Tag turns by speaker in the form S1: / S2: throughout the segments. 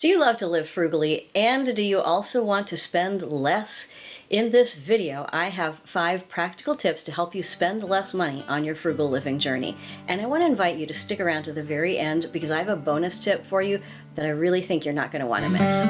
S1: Do you love to live frugally, and do you also want to spend less? In this video, I have 5 practical tips to help you spend less money on your frugal living journey. And I want to invite you to stick around to the very end because I have a bonus tip for you that I really think you're not going to want to miss.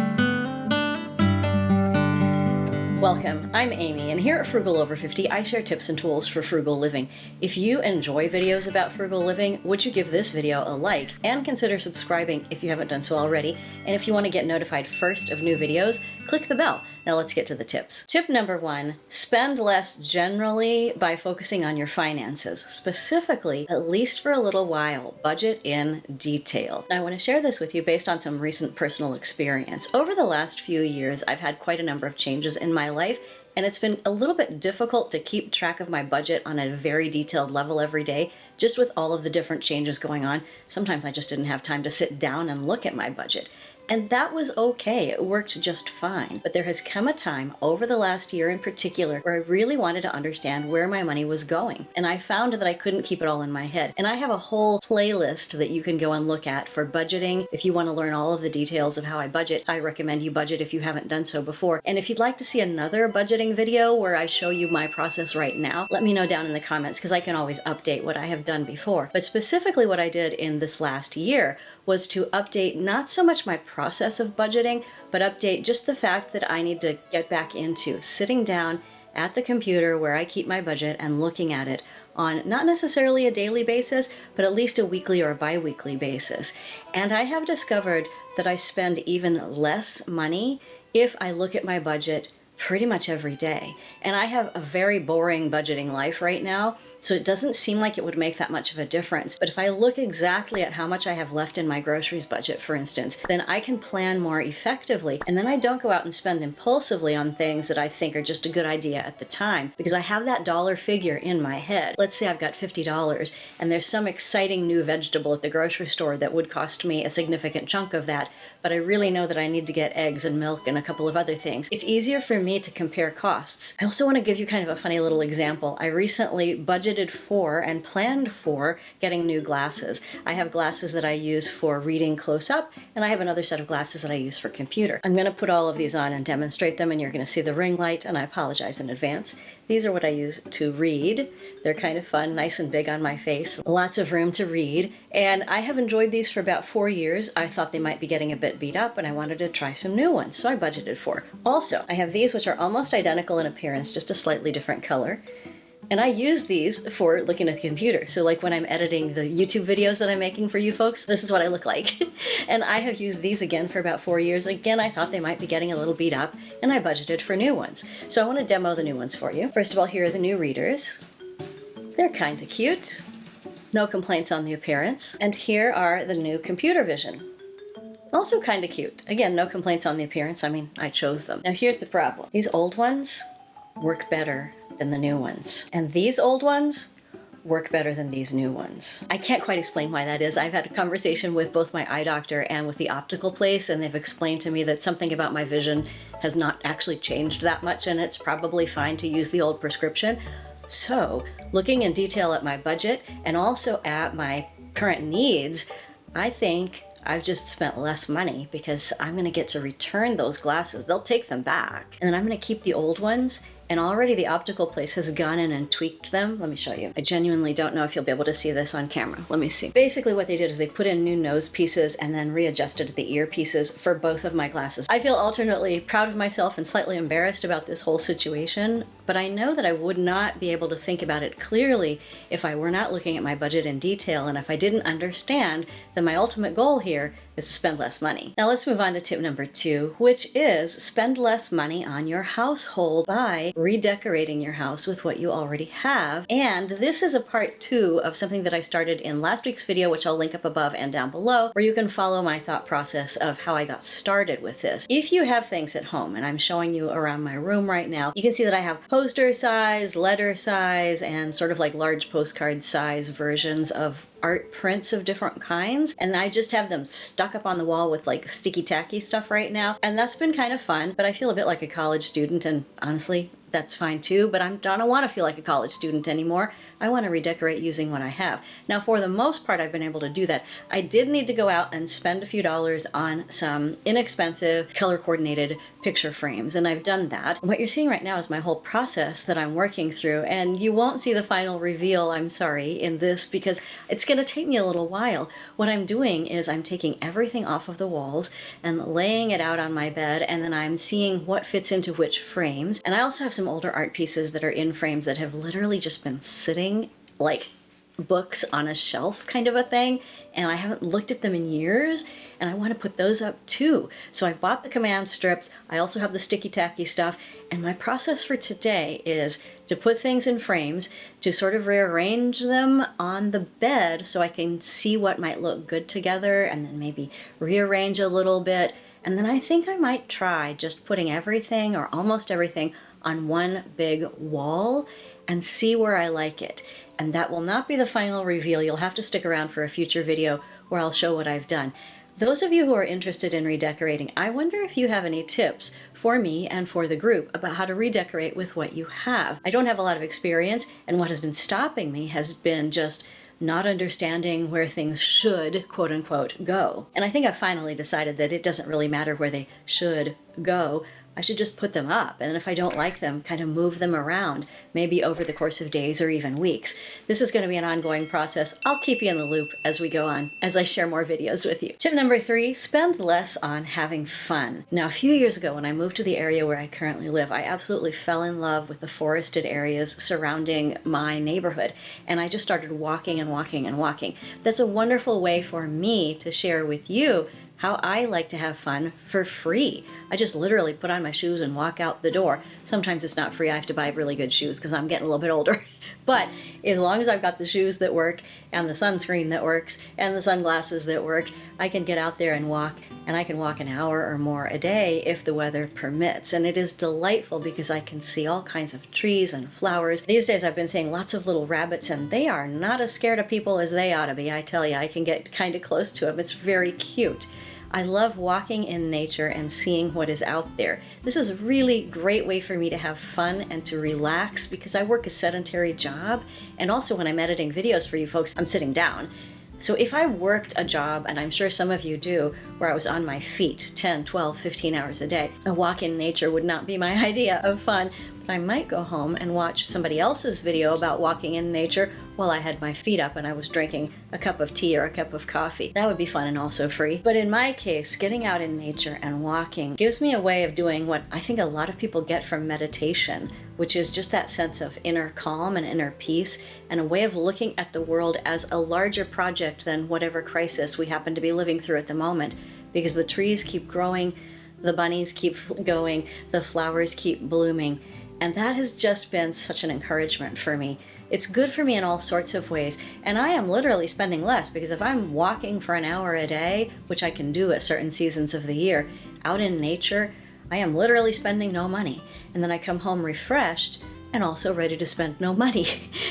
S1: Welcome, I'm Amy, and here at Frugal Over 50, I share tips and tools for frugal living. If you enjoy videos about frugal living, would you give this video a like and consider subscribing if you haven't done so already? And if you want to get notified first of new videos, click the bell. Now let's get to the tips. Tip number 1, spend less generally by focusing on your finances. Specifically, at least for a little while, budget in detail. Now, I want to share this with you based on some recent personal experience. Over the last few years, I've had quite a number of changes in my life, and it's been a little bit difficult to keep track of my budget on a very detailed level every day, just with all of the different changes going on. Sometimes I just didn't have time to sit down and look at my budget. And that was okay, it worked just fine. But there has come a time over the last year in particular where I really wanted to understand where my money was going. And I found that I couldn't keep it all in my head. And I have a whole playlist that you can go and look at for budgeting. If you want to learn all of the details of how I budget, I recommend you budget if you haven't done so before. And if you'd like to see another budgeting video where I show you my process right now, let me know down in the comments because I can always update what I have done before. But specifically what I did in this last year was to update not so much my process of budgeting, but update just the fact that I need to get back into sitting down at the computer where I keep my budget and looking at it on not necessarily a daily basis, but at least a weekly or bi-weekly basis. And I have discovered that I spend even less money if I look at my budget pretty much every day. And I have a very boring budgeting life right now, so it doesn't seem like it would make that much of a difference. But if I look exactly at how much I have left in my groceries budget, for instance, then I can plan more effectively. And then I don't go out and spend impulsively on things that I think are just a good idea at the time, because I have that dollar figure in my head. Let's say I've got $50 and there's some exciting new vegetable at the grocery store that would cost me a significant chunk of that, but I really know that I need to get eggs and milk and a couple of other things. It's easier for me to compare costs. I also want to give you kind of a funny little example. I recently budgeted for and planned for getting new glasses. I have glasses that I use for reading close up, and I have another set of glasses that I use for computer. I'm going to put all of these on and demonstrate them, and you're going to see the ring light, and I apologize in advance. These are what I use to read. They're kind of fun, nice and big on my face. Lots of room to read. And I have enjoyed these for about 4 years. I thought they might be getting a bit beat up and I wanted to try some new ones, so I budgeted for. Also, I have these which are almost identical in appearance, just a slightly different color. And I use these for looking at the computer. So like when I'm editing the YouTube videos that I'm making for you folks, this is what I look like. And I have used these again for about 4 years. Again, I thought they might be getting a little beat up and I budgeted for new ones. So I want to demo the new ones for you. First of all, here are the new readers. They're kind of cute. No complaints on the appearance. And here are the new computer vision. Also kind of cute. Again, no complaints on the appearance. I mean, I chose them. Now here's the problem. These old ones work better than the new ones. And these old ones work better than these new ones. I can't quite explain why that is. I've had a conversation with both my eye doctor and with the optical place, and they've explained to me that something about my vision has not actually changed that much, and it's probably fine to use the old prescription. So, looking in detail at my budget and also at my current needs, I think I've just spent less money because I'm going to get to return those glasses. They'll take them back. And then I'm going to keep the old ones. And already the optical place has gone in and tweaked them. Let me show you. I genuinely don't know if you'll be able to see this on camera. Let me see. Basically what they did is they put in new nose pieces and then readjusted the ear pieces for both of my glasses. I feel alternately proud of myself and slightly embarrassed about this whole situation, but I know that I would not be able to think about it clearly if I were not looking at my budget in detail and if I didn't understand that my ultimate goal here is to spend less money. Now let's move on to tip number 2, which is spend less money on your household by redecorating your house with what you already have. And this is a part 2 of something that I started in last week's video, which I'll link up above and down below, where you can follow my thought process of how I got started with this. If you have things at home, and I'm showing you around my room right now, you can see that I have poster size, letter size, and sort of like large postcard size versions of art prints of different kinds, and I just have them stuck up on the wall with like sticky tacky stuff right now, and that's been kind of fun, but I feel a bit like a college student, and honestly that's fine too, but I don't want to feel like a college student anymore I want to redecorate using what I have. Now, for the most part, I've been able to do that. I did need to go out and spend a few dollars on some inexpensive, color-coordinated picture frames, and I've done that. What you're seeing right now is my whole process that I'm working through, and you won't see the final reveal, I'm sorry, in this because it's going to take me a little while. What I'm doing is I'm taking everything off of the walls and laying it out on my bed, and then I'm seeing what fits into which frames. And I also have some older art pieces that are in frames that have literally just been sitting like books on a shelf kind of a thing, and I haven't looked at them in years, and I want to put those up too. So I bought the command strips. I also have the sticky tacky stuff, and my process for today is to put things in frames, to sort of rearrange them on the bed so I can see what might look good together, and then maybe rearrange a little bit. And then I think I might try just putting everything or almost everything on one big wall and see where I like it. And that will not be the final reveal. You'll have to stick around for a future video where I'll show what I've done. Those of you who are interested in redecorating, I wonder if you have any tips for me and for the group about how to redecorate with what you have. I don't have a lot of experience, and what has been stopping me has been just not understanding where things should, quote unquote, go. And I think I've finally decided that it doesn't really matter where they should go. I should just put them up, and if I don't like them, kind of move them around, maybe over the course of days or even weeks. This is going to be an ongoing process. I'll keep you in the loop as we go on, as I share more videos with you. Tip number 3, spend less on having fun. Now, a few years ago when I moved to the area where I currently live, I absolutely fell in love with the forested areas surrounding my neighborhood, and I just started walking and walking and walking. That's a wonderful way for me to share with you how I like to have fun for free. I just literally put on my shoes and walk out the door. Sometimes it's not free. I have to buy really good shoes because I'm getting a little bit older. But as long as I've got the shoes that work and the sunscreen that works and the sunglasses that work, I can get out there and walk, and I can walk an hour or more a day if the weather permits. And it is delightful because I can see all kinds of trees and flowers. These days I've been seeing lots of little rabbits, and they are not as scared of people as they ought to be. I tell you, I can get kind of close to them. It's very cute. I love walking in nature and seeing what is out there. This is a really great way for me to have fun and to relax because I work a sedentary job, and also when I'm editing videos for you folks, I'm sitting down. So if I worked a job, and I'm sure some of you do, where I was on my feet 10, 12, 15 hours a day, a walk in nature would not be my idea of fun. But I might go home and watch somebody else's video about walking in nature while I had my feet up and I was drinking a cup of tea or a cup of coffee. That would be fun and also free. But in my case, getting out in nature and walking gives me a way of doing what I think a lot of people get from meditation, which is just that sense of inner calm and inner peace, and a way of looking at the world as a larger project than whatever crisis we happen to be living through at the moment, because the trees keep growing, the bunnies keep going, the flowers keep blooming, and that has just been such an encouragement for me. It's good for me in all sorts of ways, and I am literally spending less, because if I'm walking for an hour a day, which I can do at certain seasons of the year, out in nature, I am literally spending no money, and then I come home refreshed and also ready to spend no money.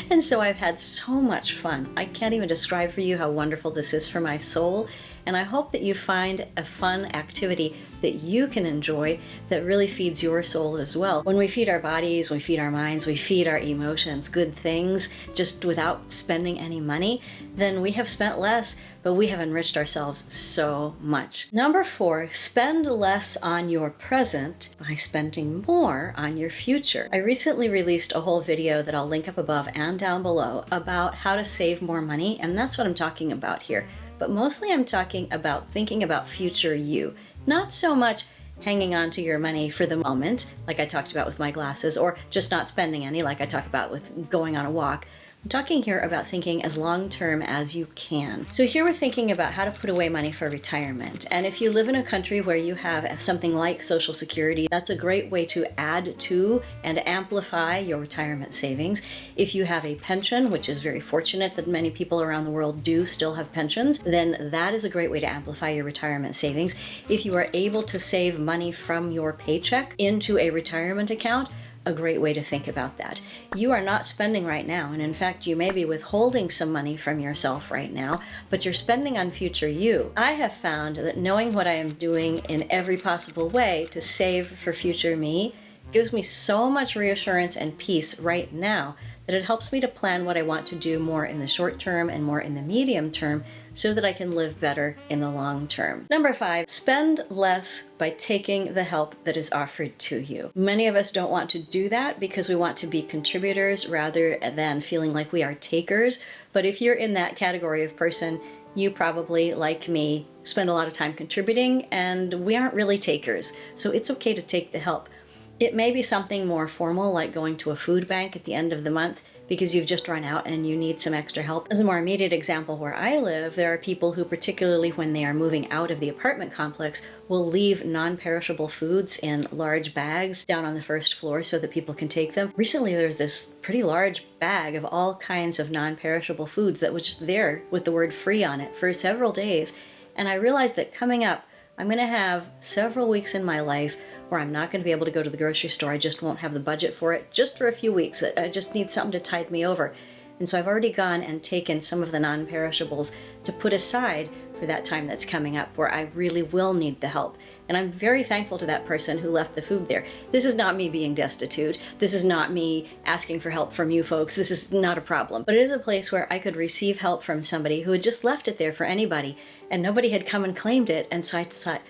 S1: And so I've had so much fun. I can't even describe for you how wonderful this is for my soul, and I hope that you find a fun activity that you can enjoy that really feeds your soul as well. When we feed our bodies, we feed our minds, we feed our emotions good things just without spending any money, then we have spent less, but we have enriched ourselves so much. Number 4, spend less on your present by spending more on your future. I recently released a whole video that I'll link up above and down below about how to save more money, and that's what I'm talking about here. But mostly I'm talking about thinking about future you, not so much hanging on to your money for the moment, like I talked about with my glasses, or just not spending any, like I talk about with going on a walk. I'm talking here about thinking as long-term as you can. So here we're thinking about how to put away money for retirement. And if you live in a country where you have something like Social Security, that's a great way to add to and amplify your retirement savings. If you have a pension, which is very fortunate that many people around the world do still have pensions, then that is a great way to amplify your retirement savings. If you are able to save money from your paycheck into a retirement account, a great way to think about that. You are not spending right now, and in fact you may be withholding some money from yourself right now, but you're spending on future you. I have found that knowing what I am doing in every possible way to save for future me gives me so much reassurance and peace right now that it helps me to plan what I want to do more in the short term and more in the medium term so that I can live better in the long term. Number 5, spend less by taking the help that is offered to you. Many of us don't want to do that because we want to be contributors rather than feeling like we are takers. But if you're in that category of person, you probably, like me, spend a lot of time contributing, and we aren't really takers. So it's okay to take the help. It may be something more formal, like going to a food bank at the end of the month because you've just run out and you need some extra help. As a more immediate example, where I live, there are people who, particularly when they are moving out of the apartment complex, will leave non-perishable foods in large bags down on the first floor so that people can take them. Recently, there's this pretty large bag of all kinds of non-perishable foods that was just there with the word free on it for several days. And I realized that coming up, I'm going to have several weeks in my life where I'm not going to be able to go to the grocery store. I just won't have the budget for it, just for a few weeks. I just need something to tide me over. And so I've already gone and taken some of the non-perishables to put aside for that time that's coming up where I really will need the help. And I'm very thankful to that person who left the food there. This is not me being destitute. This is not me asking for help from you folks. This is not a problem. But it is a place where I could receive help from somebody who had just left it there for anybody, and nobody had come and claimed it. And so I thought,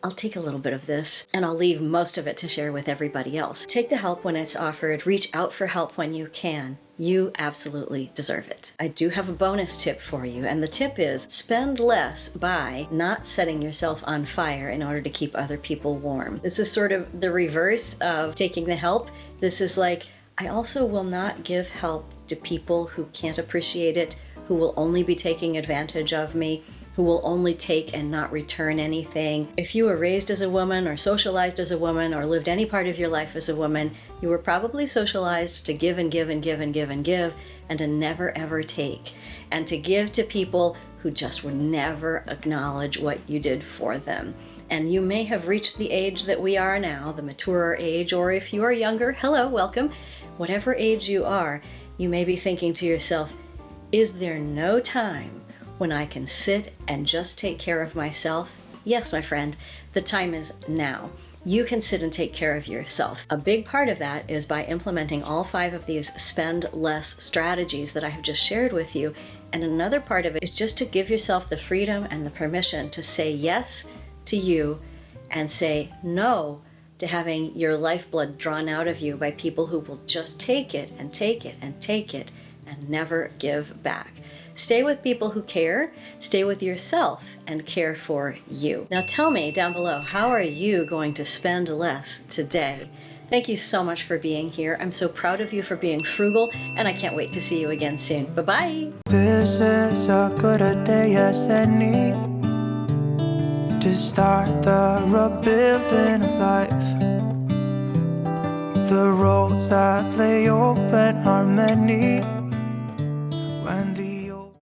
S1: I'll take a little bit of this and I'll leave most of it to share with everybody else. Take the help when it's offered. Reach out for help when you can. You absolutely deserve it. I do have a bonus tip for you, and the tip is spend less by not setting yourself on fire in order to keep other people warm. This is sort of the reverse of taking the help. This is like, I also will not give help to people who can't appreciate it, who will only be taking advantage of me, who will only take and not return anything. If you were raised as a woman or socialized as a woman or lived any part of your life as a woman, you were probably socialized to give and give and give and give and give and to never ever take, and to give to people who just would never acknowledge what you did for them. And you may have reached the age that we are now, the mature age, or if you are younger, hello, welcome. Whatever age you are, you may be thinking to yourself, is there no time when I can sit and just take care of myself? Yes, my friend, the time is now. You can sit and take care of yourself. A big part of that is by implementing all 5 of these spend less strategies that I have just shared with you. And another part of it is just to give yourself the freedom and the permission to say yes to you and say no to having your lifeblood drawn out of you by people who will just take it and take it and take it and never give back. Stay with people who care, stay with yourself, and care for you. Now tell me down below, how are you going to spend less today? Thank you so much for being here. I'm so proud of you for being frugal, and I can't wait to see you again soon. Bye-bye.
S2: This is as good a day as any to start the rebuilding of life. The roads that lay open are many when the